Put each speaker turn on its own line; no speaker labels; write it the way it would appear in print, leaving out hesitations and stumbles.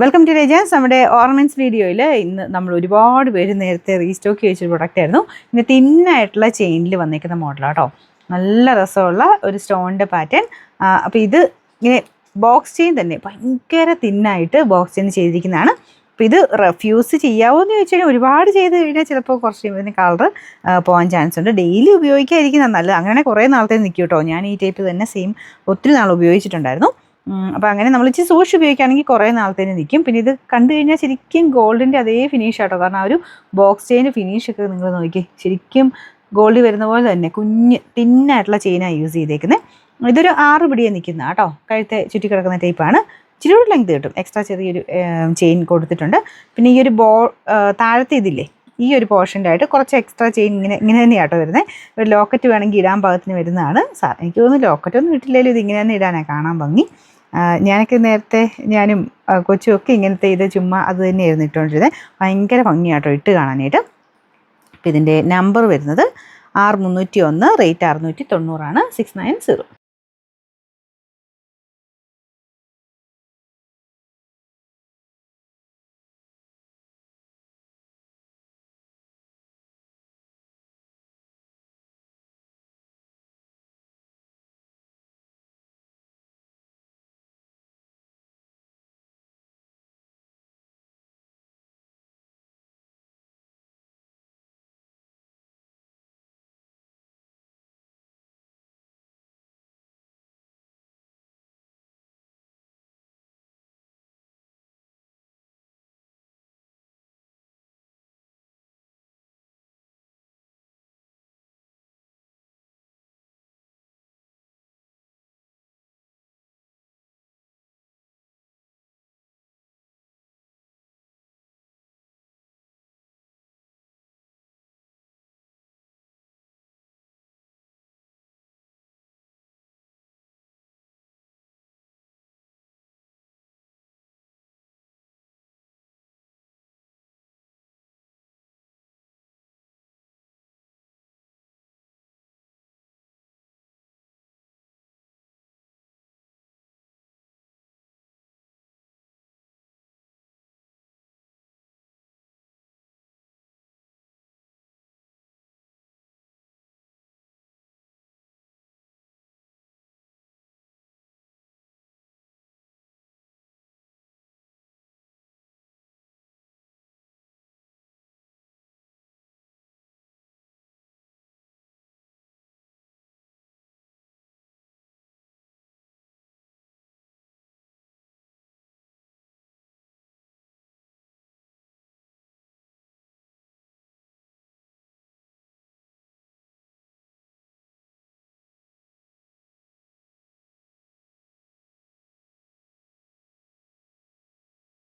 Welcome to രജാസ്. നമ്മുടെ ornaments വീഡിയോയിൽ ഇന്ന് നമ്മൾ ഒരുപാട് പേര് നേരത്തെ റീസ്റ്റോക്ക് ചോദിച്ചൊരു പ്രൊഡക്റ്റ് ആയിരുന്നു. പിന്നെ തിന്നായിട്ടുള്ള ചെയിനിൽ വന്നേക്കുന്ന മോഡലാട്ടോ. നല്ല രസമുള്ള ഒരു സ്റ്റോണിൻ്റെ പാറ്റേൺ. അപ്പോൾ ഇത് ഇങ്ങനെ ബോക്സ് ചെയിൻ തന്നെ ഭയങ്കര തിന്നായിട്ട് ബോക്സ് ചെയിൻ ചെയ്തിരിക്കുന്നതാണ്. അപ്പോൾ ഇത് റെഫ്യൂസ് ചെയ്യാവോ എന്ന് ചോദിച്ചു കഴിഞ്ഞാൽ ഒരുപാട് ചെയ്ത് കഴിഞ്ഞാൽ ചിലപ്പോൾ കുറച്ച് ഇതിന് കളർ പോകാൻ ചാൻസ് ഉണ്ട്. ഡെയിലി ഉപയോഗിക്കാതിരിക്കുന്നതാണ് നല്ലത്. അങ്ങനെ കുറേ നാളത്തെ നിൽക്കും കേട്ടോ. ഞാൻ ഈ ടൈപ്പ് തന്നെ സെയിം ഒത്തിരി നാൾ ഉപയോഗിച്ചിട്ടുണ്ടായിരുന്നു. അപ്പോൾ അങ്ങനെ നമ്മൾ ഇച്ചിരി സൂക്ഷിച്ച് ഉപയോഗിക്കുകയാണെങ്കിൽ കുറേ നാളത്തേന് നിൽക്കും. പിന്നെ ഇത് കണ്ടു കഴിഞ്ഞാൽ ശരിക്കും ഗോൾഡിൻ്റെ അതേ ഫിനിഷ് ആട്ടോ. കാരണം ആ ഒരു ബോക്സ് ചെയിൻ ഫിനിഷൊക്കെ നിങ്ങൾ നോക്കി, ശരിക്കും ഗോൾഡ് വരുന്ന പോലെ തന്നെ കുഞ്ഞ് തിന്നായിട്ടുള്ള ചെയിനാണ് യൂസ് ചെയ്തേക്കുന്നത്. ഇതൊരു 6 പിടിയെ നിൽക്കുന്ന കേട്ടോ. കഴുത്തെ ചുറ്റി കിടക്കുന്ന ടൈപ്പാണ്. ഇച്ചിരി കൂടി ലെങ്ത് കിട്ടും. എക്സ്ട്രാ ചെറിയൊരു ചെയിൻ കൊടുത്തിട്ടുണ്ട്. പിന്നെ ഈ ഒരു താഴത്തെ ഇതില്ലേ, ഈ ഒരു പോർഷൻ്റെ ആയിട്ട് കുറച്ച് എക്സ്ട്രാ ചെയിൻ ഇങ്ങനെ തന്നെയാട്ടോ വരുന്നത്. ഒരു ലോക്കറ്റ് വേണമെങ്കിൽ ഇടാൻ പാകത്തിന് വരുന്നതാണ്. എനിക്ക് തോന്നുന്നു ലോക്കറ്റൊന്നും ഇട്ടില്ലെങ്കിലും ഇത് ഇങ്ങനെ തന്നെ ഇടാനാണ് കാണാൻ ഭംഗി. ഞാനൊക്കെ നേരത്തെ ഞാനും കൊച്ചുമൊക്കെ ഇങ്ങനത്തെ ഇത് ചുമ്മാ അത് തന്നെയായിരുന്നു ഇട്ടുകൊണ്ടിരുന്നത്. ഭയങ്കര ഭംഗിയാട്ടോ ഇട്ട് കാണാനായിട്ട്. അപ്പം ഇതിൻ്റെ നമ്പർ വരുന്നത് 6301, റേറ്റ് 690 ആണ്, 690.